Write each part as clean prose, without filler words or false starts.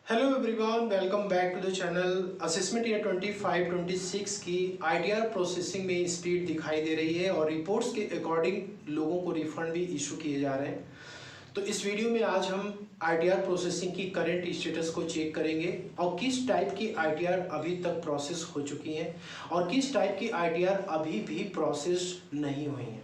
Hello everyone, welcome back to the channel. Assessment year 25-26 की ITR processing में speed दिखाई दे रही है और रिपोर्ट्स के अकॉर्डिंग लोगों को रिफंड भी इशू किए जा रहे हैं। तो इस वीडियो में आज हम आईटीआर प्रोसेसिंग की करंट स्टेटस को चेक करेंगे और किस टाइप की आईटीआर अभी तक प्रोसेस हो चुकी हैं और किस टाइप की आईटीआर अभी भी प्रोसेस नहीं हुई हैं।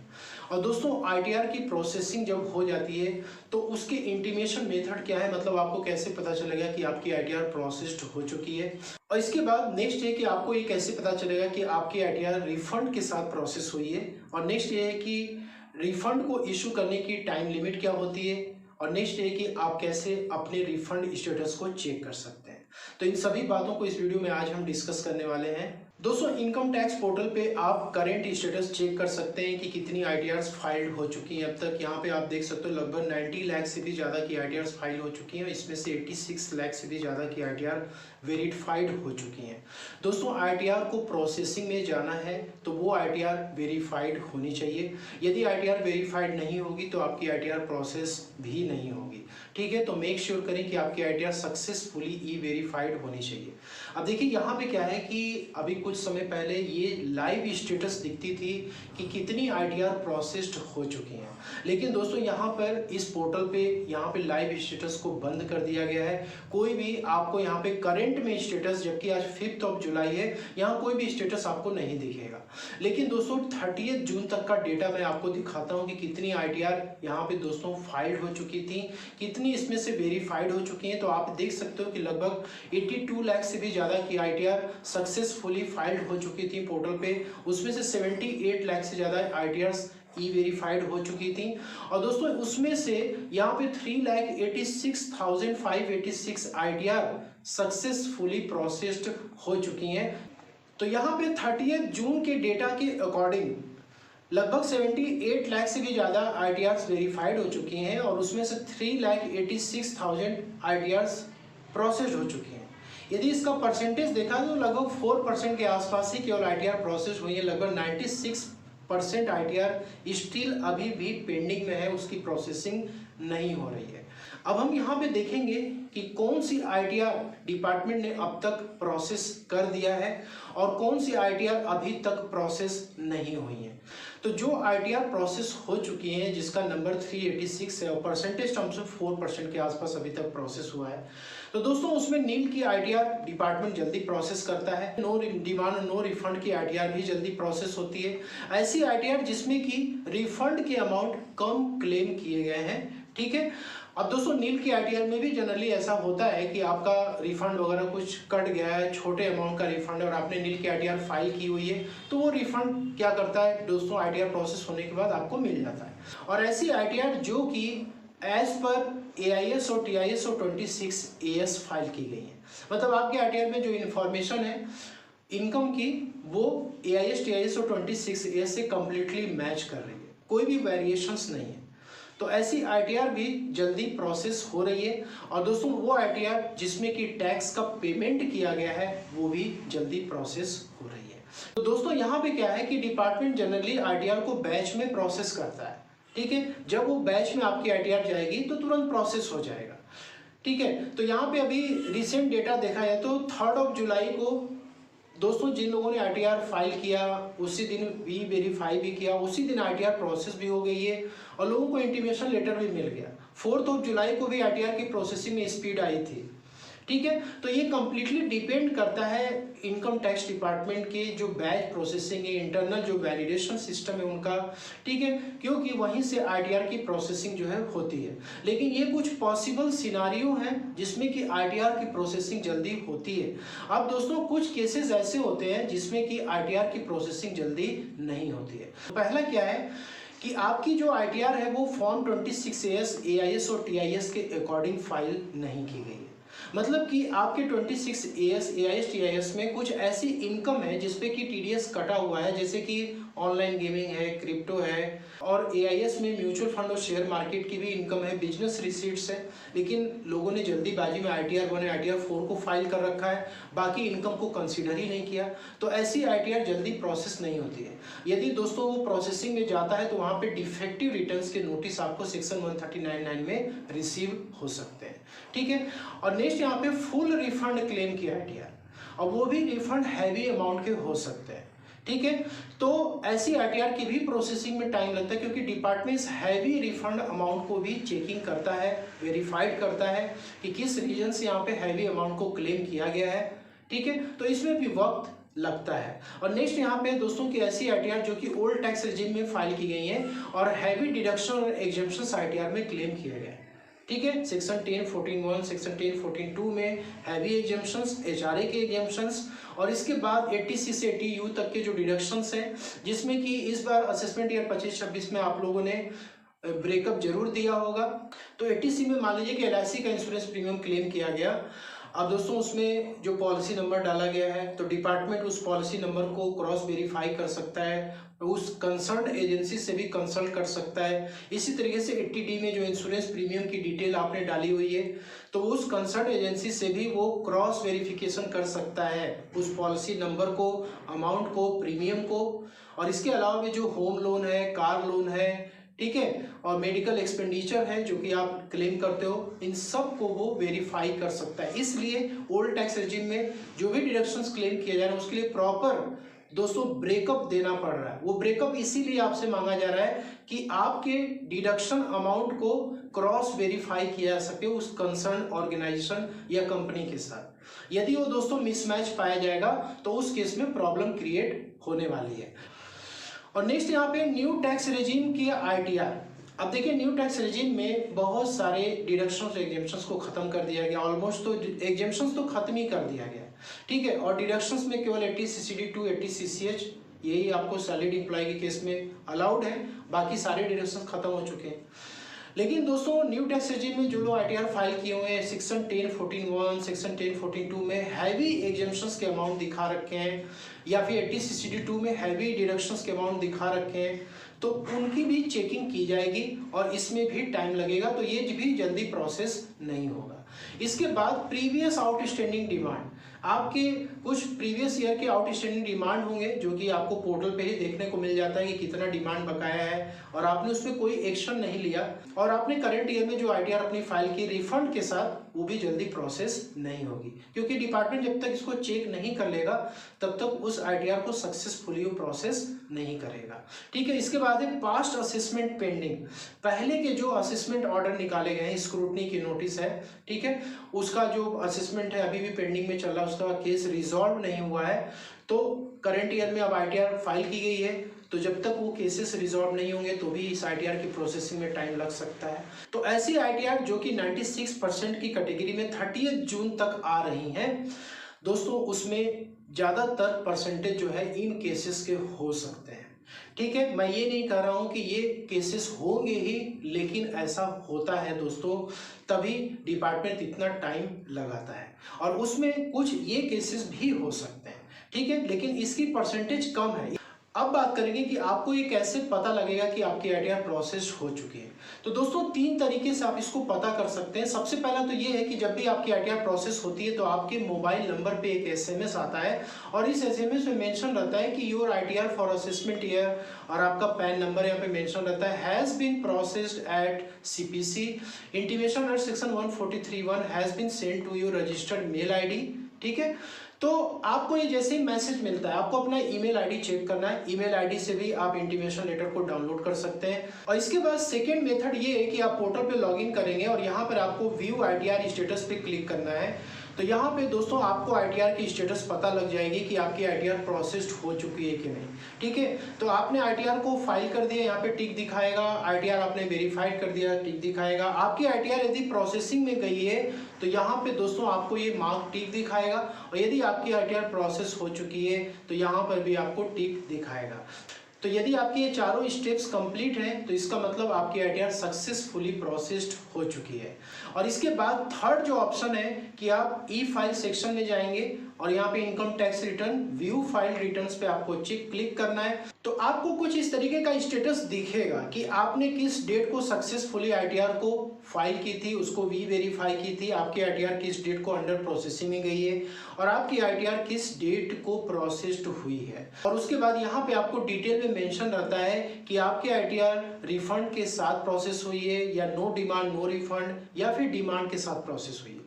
और दोस्तों, आईटीआर की प्रोसेसिंग जब हो जाती है तो उसके इंटीमेशन मेथड क्या है, मतलब आपको कैसे पता चलेगा कि आपकी आईटीआर प्रोसेस्ड हो चुकी है। और इसके बाद नेक्स्ट है कि आपको ये कैसे पता चलेगा कि आपकी आईटीआर रिफंड के साथ प्रोसेस हुई है। और नेक्स्ट ये है कि रिफंड को इशू करने की टाइम लिमिट क्या होती है। और नेक्स्ट ये कि आप कैसे अपने रिफंड स्टेटस को चेक कर सकते हैं। तो इन सभी बातों को इस वीडियो में आज हम डिस्कस करने वाले हैं। दोस्तों, इनकम टैक्स पोर्टल पे आप करंट स्टेटस चेक कर सकते हैं कि कितनी आईटीआर्स फाइल्ड हो चुकी हैं अब तक। यहाँ पे आप देख सकते हो लगभग 90 लाख से भी ज़्यादा की आईटीआर्स फाइल हो चुकी हैं। इसमें से 86 लाख से भी ज़्यादा की आईटीआर वेरीफाइड हो चुकी हैं। दोस्तों, आईटीआर को प्रोसेसिंग में जाना है तो वो आईटीआर वेरीफाइड होनी चाहिए। यदि आईटीआर वेरीफाइड नहीं होगी तो आपकी आईटीआर प्रोसेस भी नहीं होगी। ठीक है, तो मेक श्योर करें कि आपकी आईटीआर सक्सेसफुली ई वेरीफाइड होनी चाहिए। अब देखिए यहाँ पे क्या है कि अभी कुछ समय पहले ये लाइव स्टेटस दिखती थी कि कितनी आईटीआर प्रोसेस्ड हो चुकी हैं, लेकिन दोस्तों यहाँ पर इस पोर्टल पे यहाँ पे लाइव स्टेटस को बंद कर दिया गया है। कोई भी आपको यहाँ पे करंट में स्टेटस, जबकि आज 5 जुलाई है, यहाँ कोई भी स्टेटस आपको नहीं दिखेगा। लेकिन दोस्तों 30 जून तक का डेटा मैं आपको दिखाता हूँ कि कितनी आईटीआर यहाँ पे दोस्तों फाइल्ड हो चुकी थी, कितनी इसमें से वेरीफाइड हो चुकी हैं। तो आप देख सकते हो कि लगभग 82 लाख से भी ज़्यादा की आईटीआर सक्सेसफुली फाइल्ड हो चुकी थी पोर्टल पे। उसमें से 78 लाख से ज़्यादा आईटीआर्स ई वेरीफाइड हो चुकी थी। और दोस्तों उसमें से यहाँ पे 3,86,586 आईटीआर सक्सेसफुली प्रोसेस्ड हो चुकी हैं। तो यहाँ पे 30 जून के डेटा के अकॉर्डिंग लगभग 78 लाख से भी ज़्यादा आईटीआर्स वेरीफाइड हो चुकी हैं और उसमें से 3,86,000 आईटीआर्स प्रोसेस्ड हो चुकी हैं। यदि इसका परसेंटेज देखा तो लगभग 4% के आसपास ही केवल आईटीआर प्रोसेस हुई है। लगभग 96% आईटीआर स्टिल अभी भी पेंडिंग में है, उसकी प्रोसेसिंग नहीं हो रही है। अब हम यहाँ पे देखेंगे कि कौन सी आईटीआर डिपार्टमेंट ने अब तक प्रोसेस कर दिया है और कौन सी आईटीआर अभी तक प्रोसेस नहीं हुई है। तो जो आईटीआर प्रोसेस हो चुकी हैं जिसका नंबर 386 है और परसेंटेज टर्म्स में 4% के आसपास अभी तक प्रोसेस हुआ है, तो दोस्तों उसमें नील की आईटीआर डिपार्टमेंट जल्दी प्रोसेस करता है। नो डिमांड नो रिफंड की आईटीआर भी जल्दी प्रोसेस होती है। ऐसी आईटीआर जिसमें कि रिफंड के अमाउंट कम क्लेम किए गए हैं। ठीक है, अब दोस्तों नील की आईटीआर में भी जनरली ऐसा होता है कि आपका रिफंड वगैरह कुछ कट गया है, छोटे अमाउंट का रिफंड, और आपने नील की आईटीआर फाइल की हुई है, तो वो रिफंड क्या करता है दोस्तों, आईटीआर प्रोसेस होने के बाद आपको मिल जाता है। और ऐसी आईटीआर जो कि एज पर एआईएस और टीआईएस और 26 एएस फाइल की गई है, मतलब आपके आईटीआर में जो इन्फॉर्मेशन है इनकम की वो एआईएस टीआईएस और 26 एएस से कम्प्लीटली मैच कर रही है, कोई भी वेरिएशंस नहीं है। तो ऐसी आईटीआर भी जल्दी प्रोसेस हो रही है। और दोस्तों वो आईटीआर जिसमें कि टैक्स का पेमेंट किया गया है वो भी जल्दी प्रोसेस हो रही है। तो दोस्तों यहाँ पे क्या है कि डिपार्टमेंट जनरली आईटीआर को बैच में प्रोसेस करता है। ठीक है, जब वो बैच में आपकी आईटीआर जाएगी तो तुरंत प्रोसेस हो जाएगा। ठीक है, तो यहाँ पे अभी रिसेंट डेटा देखा जाए तो 3 जुलाई को दोस्तों जिन लोगों ने आईटीआर फाइल किया उसी दिन भी वेरीफाई भी किया, उसी दिन आईटीआर प्रोसेस भी हो गई है और लोगों को इंटीमेशन लेटर भी मिल गया। 4 जुलाई को भी आईटीआर की प्रोसेसिंग में स्पीड आई थी। ठीक है, तो ये कम्प्लीटली डिपेंड करता है इनकम टैक्स डिपार्टमेंट के जो बैच प्रोसेसिंग है, इंटरनल जो वैलिडेशन सिस्टम है उनका। ठीक है, क्योंकि वहीं से आईटीआर की प्रोसेसिंग जो है होती है। लेकिन ये कुछ पॉसिबल सिनारियो हैं जिसमें कि आईटीआर की प्रोसेसिंग जल्दी होती है। अब दोस्तों कुछ केसेस ऐसे होते हैं जिसमें कि आईटीआर की प्रोसेसिंग जल्दी नहीं होती है। पहला क्या है कि आपकी जो आईटीआर है वो फॉर्म 26 एएस एआईएस और टीआईएस के अकॉर्डिंग फाइल नहीं की गई है। मतलब कि आपके 26 एएस एआईएस टीआईएस में कुछ ऐसी इनकम है जिसपे कि टीडीएस कटा हुआ है, जैसे कि ऑनलाइन गेमिंग है, क्रिप्टो है, और एआईएस में म्यूचुअल फंड और शेयर मार्केट की भी इनकम है, बिजनेस रिसीट्स है। लेकिन लोगों ने जल्दीबाजी में आईटीआर 1 आईटीआर 4 को फाइल कर रखा है, बाकी इनकम को कंसीडर ही नहीं किया। तो ऐसी आईटीआर जल्दी प्रोसेस नहीं होती है। यदि दोस्तों वो प्रोसेसिंग में जाता है तो वहाँ पे डिफेक्टिव रिटर्न्स के नोटिस आपको सेक्शन 1399 में रिसीव हो सकते हैं। ठीक है, और नेक्स्ट यहाँ पे फुल रिफंड क्लेम किया आईटीआर, और वो भी रिफंड हैवी अमाउंट के हो सकते हैं, ठीक है। तो ऐसी आईटीआर की भी प्रोसेसिंग में टाइम लगता है, क्योंकि डिपार्टमेंट इस हैवी रिफंड अमाउंट को भी चेकिंग करता है, वेरीफाइड करता है कि किस रीजन से यहाँ पे हैवी अमाउंट को क्लेम किया गया है, ठीक है। तो इसमें भी वक्त लगता है। और नेक्स्ट यहाँ पे दोस्तों की ऐसी आईटीआर जो कि ओल्ड टैक्स रिजिम में फाइल की गई है और हैवी डिडक्शन और एग्जेम्पशन आईटीआर में क्लेम किया गया है, ठीक है। सेक्शन 10(14)(1), सेक्शन 10(14)(2) में हैवी एग्जेम्पशंस, एचआरए के एग्जेम्पशंस, और इसके बाद 80C से 80U तक के जो डिडक्शंस हैं, जिसमें कि इस बार असेसमेंट ईयर 25-26 में आप लोगों ने ब्रेकअप जरूर दिया होगा। तो 80C में मान लीजिए कि LIC का इंश्योरेंस प्रीमियम क्लेम किया गया। अब दोस्तों उसमें जो पॉलिसी नंबर डाला गया है, तो डिपार्टमेंट उस पॉलिसी नंबर को क्रॉस वेरीफाई कर सकता है, उस कंसर्न एजेंसी से भी कंसल्ट कर सकता है। इसी तरीके से 80D में जो इंश्योरेंस प्रीमियम की डिटेल आपने डाली हुई है, तो उस कंसर्न एजेंसी से भी वो क्रॉस वेरिफिकेशन कर सकता है उस पॉलिसी नंबर को, अमाउंट को, प्रीमियम को। और इसके अलावा भी जो होम लोन है, कार लोन है, ठीक है, और मेडिकल एक्सपेंडिचर है जो कि आप क्लेम करते हो, इन सब को वो वेरीफाई कर सकता है। इसलिए ओल्ड टैक्स रेजिम में जो भी डिडक्शंस क्लेम किए जा रहे हैं उसके लिए प्रॉपर दोस्तों ब्रेकअप देना पड़ रहा है। वो ब्रेकअप इसीलिए आपसे मांगा जा रहा है कि आपके डिडक्शन अमाउंट को क्रॉस वेरीफाई किया जा सके उस कंसर्न ऑर्गेनाइजेशन या कंपनी के साथ। यदि वो दोस्तों मिसमैच पाया जाएगा तो उस केस में प्रॉब्लम क्रिएट होने वाली है। और नेक्स्ट यहाँ पे न्यू टैक्स रेजिम की आईटीआर। अब देखिए न्यू टैक्स रेजिम में बहुत सारे डिडक्शंस एग्जेम्पशंस को खत्म कर दिया गया, ऑलमोस्ट तो एग्जेम्पशंस तो खत्म ही कर दिया गया, ठीक है। और डिडक्शंस में केवल 80CCD2, 80CCH यही आपको सैलरीड एम्प्लॉय के केस में अलाउड है, बाकी सारे डिडक्शंस खत्म हो चुके हैं। लेकिन दोस्तों न्यू टैक्स रेजिम में जो लोग आईटीआर फाइल किए हुए हैं, सेक्शन 10(14)(1), सेक्शन 10(14)(2) में हैवी एग्जेम्पशंस के अमाउंट दिखा रखे हैं, या फिर 80CCD2 में हैवी डिडक्शंस के अमाउंट दिखा रखे हैं, तो उनकी भी चेकिंग की जाएगी और इसमें भी टाइम लगेगा, तो ये भी जल्दी प्रोसेस नहीं होगा। इसके बाद प्रीवियस आउटस्टैंडिंग डिमांड, आपके कुछ प्रीवियस ईयर के आउटस्टैंडिंग डिमांड होंगे जो कि आपको पोर्टल पे ही देखने को मिल जाता है कि कितना डिमांड बकाया है और आपने उसमें कोई एक्शन नहीं लिया, और आपने करंट ईयर में जो आईटीआर अपनी फाइल की रिफंड के साथ, वो भी जल्दी प्रोसेस नहीं होगी, क्योंकि डिपार्टमेंट जब तक इसको चेक नहीं कर लेगा तब तक उस आईटीआर को सक्सेसफुली प्रोसेस नहीं करेगा, ठीक है। इसके बाद है पास्ट असेसमेंट पेंडिंग। पहले के जो असेसमेंट ऑर्डर निकाले गए हैं, स्क्रूटनी की नोटिस है, ठीक है, उसका जो असेसमेंट है अभी भी पेंडिंग में चल रहा है, उसका केस रिजॉल्व नहीं हुआ है। तो करंट ईयर में अब आईटीआर फाइल की गई है, तो जब तक वो केसेस रिजॉल्व नहीं होंगे तो भी इस आईटीआर की प्रोसेसिंग में टाइम लग सकता है। तो ऐसी आईटीआर जो कि 96% की कैटेगरी में 30 जून तक आ रही हैं दोस्तों, उसमें ज़्यादातर परसेंटेज जो है इन केसेस के हो सकते हैं, ठीक है। मैं ये नहीं कह रहा हूँ कि ये केसेस होंगे ही, लेकिन ऐसा होता है दोस्तों, तभी डिपार्टमेंट इतना टाइम लगाता है, और उसमें कुछ ये केसेस भी हो सकते हैं, ठीक है, लेकिन इसकी परसेंटेज कम है। अब बात करेंगे कि आपको ये कैसे पता लगेगा कि आपकी आईटीआर प्रोसेस हो चुकी है। तो दोस्तों 3 तरीके से आप इसको पता कर सकते हैं। सबसे पहला तो ये है कि जब भी आपकी आईटीआर प्रोसेस होती है तो आपके मोबाइल नंबर पे एक एसएमएस आता है, और इस एसएमएस में मेंशन रहता है कि your ITR for assessment year, और आपका पैन नंबर यहाँ पे मेंशन रहता है, has been processed at CPC, intimation under section 143(1) has been send to your registered mail ID, ठीक है। तो आपको ये जैसे ही मैसेज मिलता है, आपको अपना ईमेल आईडी चेक करना है। ईमेल आईडी से भी आप इंटीमेशन लेटर को डाउनलोड कर सकते हैं। और इसके बाद सेकेंड मेथड ये है कि आप पोर्टल पे लॉगिन करेंगे और यहाँ पर आपको व्यू आईटीआर स्टेटस पे क्लिक करना है। तो यहाँ पे दोस्तों आपको आईटीआर की स्टेटस पता लग जाएगी कि आपकी आईटीआर प्रोसेस्ड हो चुकी है कि नहीं, ठीक है। तो आपने आईटीआर को फाइल कर दिया, यहाँ पे टिक दिखाएगा, आईटीआर आपने वेरीफाइड कर दिया, टिक दिखाएगा। आपकी आईटीआर यदि प्रोसेसिंग में गई है तो यहाँ पे दोस्तों आपको ये मार्क टिक दिखाएगा, और यदि आपकी आईटीआर प्रोसेस हो चुकी है तो यहाँ पर भी आपको टिक दिखाएगा। तो यदि आपके ये चारों स्टेप्स कंप्लीट हैं तो इसका मतलब आपकी आईटीआर सक्सेसफुली प्रोसेस्ड हो चुकी है। और इसके बाद थर्ड जो ऑप्शन है कि आप ई फाइल सेक्शन में जाएंगे और यहाँ पे income tax return view file returns पे आपको क्लिक करना है। तो आपको कुछ इस तरीके का स्टेटस दिखेगा कि आपने किस डेट को सक्सेसफुली आईटीआर को फाइल की थी, उसको वी वेरीफाई की थी, आपकी आईटीआर किस डेट को अंडर प्रोसेसिंग में गई है, और आपकी आईटीआर किस डेट को प्रोसेस्ड हुई है। और उसके बाद यहाँ पे आपको डिटेल में मेंशन रहता है कि आपकी आईटीआर रिफंड के साथ प्रोसेस हुई है या नो डिमांड नो रिफंड, या फिर डिमांड के साथ प्रोसेस हुई है।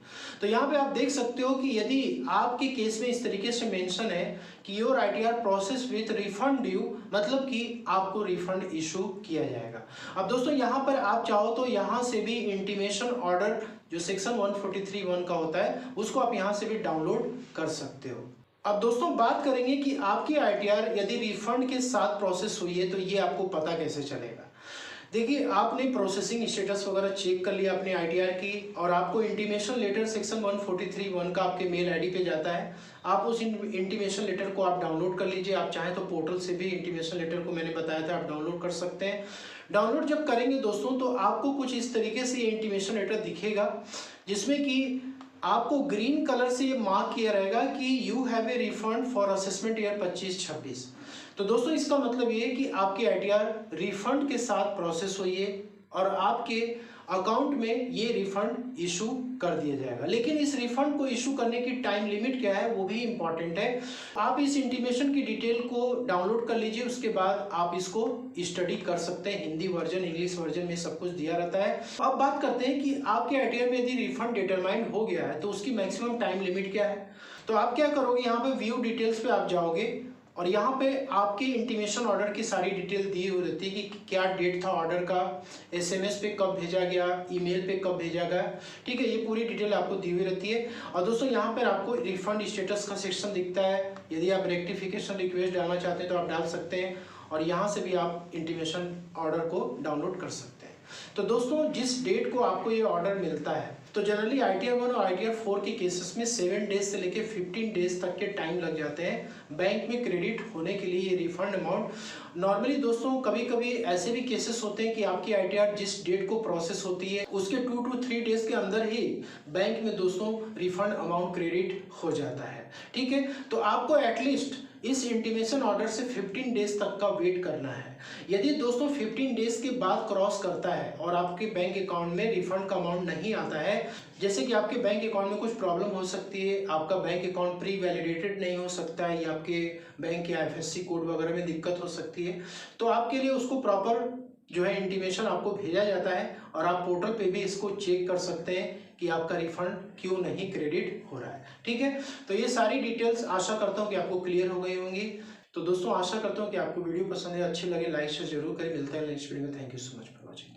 तो यहाँ पे आप देख सकते हो कि यदि आपके केस में इस तरीके से मेंशन है कि your ITR process with refund due, मतलब कि आपको रिफंड इशू किया जाएगा। अब दोस्तों यहाँ पर आप चाहो तो यहाँ से भी इंटीमेशन ऑर्डर जो सेक्शन 143(1) का होता है उसको आप यहाँ से भी डाउनलोड कर सकते हो। अब दोस्तों बात करेंगे कि आपकी आईटीआर यदि रिफंड के साथ प्रोसेस हुई है तो ये आपको पता कैसे चलेगा। देखिए, आपने प्रोसेसिंग स्टेटस वगैरह चेक कर लिया अपने आईटीआर की, और आपको इंटीमेशन लेटर सेक्शन 143(1) का आपके मेल आईडी पे जाता है। आप उस इंटीमेशन लेटर को आप डाउनलोड कर लीजिए। आप चाहें तो पोर्टल से भी इंटीमेशन लेटर को मैंने बताया था आप डाउनलोड कर सकते हैं। डाउनलोड जब करेंगे दोस्तों तो आपको कुछ इस तरीके से इंटीमेशन लेटर दिखेगा, जिसमें कि आपको ग्रीन कलर से ये मार्क किया रहेगा कि you have a refund for assessment year 25-26। तो दोस्तों इसका मतलब ये है कि आपकी आईटीआर रिफंड के साथ प्रोसेस हुई है और आपके अकाउंट में ये रिफंड इशू कर दिया जाएगा। लेकिन इस रिफंड को इशू करने की टाइम लिमिट क्या है वो भी इम्पॉर्टेंट है। आप इस इंटीमेशन की डिटेल को डाउनलोड कर लीजिए, उसके बाद आप इसको स्टडी कर सकते हैं। हिंदी वर्जन, इंग्लिश वर्जन में सब कुछ दिया रहता है। अब बात करते हैं कि आपके आईटीआर में यदि रिफंड डिटरमाइन हो गया है तो उसकी मैक्सिमम टाइम लिमिट क्या है। तो आप क्या करोगे, यहाँ पे व्यू डिटेल्स पे आप जाओगे और यहाँ पे आपके इंटीमेशन ऑर्डर की सारी डिटेल दी हुई रहती है कि क्या डेट था ऑर्डर का, एसएमएस पे कब भेजा गया, ईमेल पे कब भेजा गया। ठीक है, ये पूरी डिटेल आपको दी हुई रहती है। और दोस्तों यहाँ पर आपको रिफंड स्टेटस का सेक्शन दिखता है। यदि आप रेक्टिफिकेशन रिक्वेस्ट डालना चाहते हैं तो आप डाल सकते हैं, और यहाँ से भी आप इंटीमेशन ऑर्डर को डाउनलोड कर सकते हैं। तो दोस्तों जिस डेट को आपको ये ऑर्डर मिलता है, तो जनरली आईटीआर 1 और आईटीआर 4 के केसेस में 7 डेज से लेकर 15 डेज तक के टाइम लग जाते हैं बैंक में क्रेडिट होने के लिए ये रिफंड अमाउंट। नॉर्मली दोस्तों कभी कभी ऐसे भी केसेस होते हैं कि आपकी आईटीआर जिस डेट को प्रोसेस होती है उसके 2 to 3 डेज के अंदर ही बैंक में दोस्तों रिफंड अमाउंट क्रेडिट हो जाता है। ठीक है, तो आपको एटलीस्ट इस इंटीमेशन ऑर्डर से 15 डेज तक का वेट करना है। यदि दोस्तों 15 डेज के बाद क्रॉस करता है और आपके बैंक अकाउंट में रिफंड का अमाउंट नहीं आता है, जैसे कि आपके बैंक अकाउंट में कुछ प्रॉब्लम हो सकती है, आपका बैंक अकाउंट प्री वैलिडेटेड नहीं हो सकता है, या आपके बैंक के आईएफएससी कोड वगैरह में दिक्कत हो सकती है, तो आपके लिए उसको प्रॉपर जो है इंटीमेशन आपको भेजा जाता है, और आप पोर्टल पे भी इसको चेक कर सकते हैं कि आपका रिफंड क्यों नहीं क्रेडिट हो रहा है। ठीक है, तो ये सारी डिटेल्स आशा करता हूँ कि आपको क्लियर हो गई होंगी। तो दोस्तों आशा करता हूँ कि आपको वीडियो पसंद है, अच्छी लगे, लाइक शेयर जरूर करें। मिलते हैं नेक्स्ट वीडियो में। Thank you so much for watching.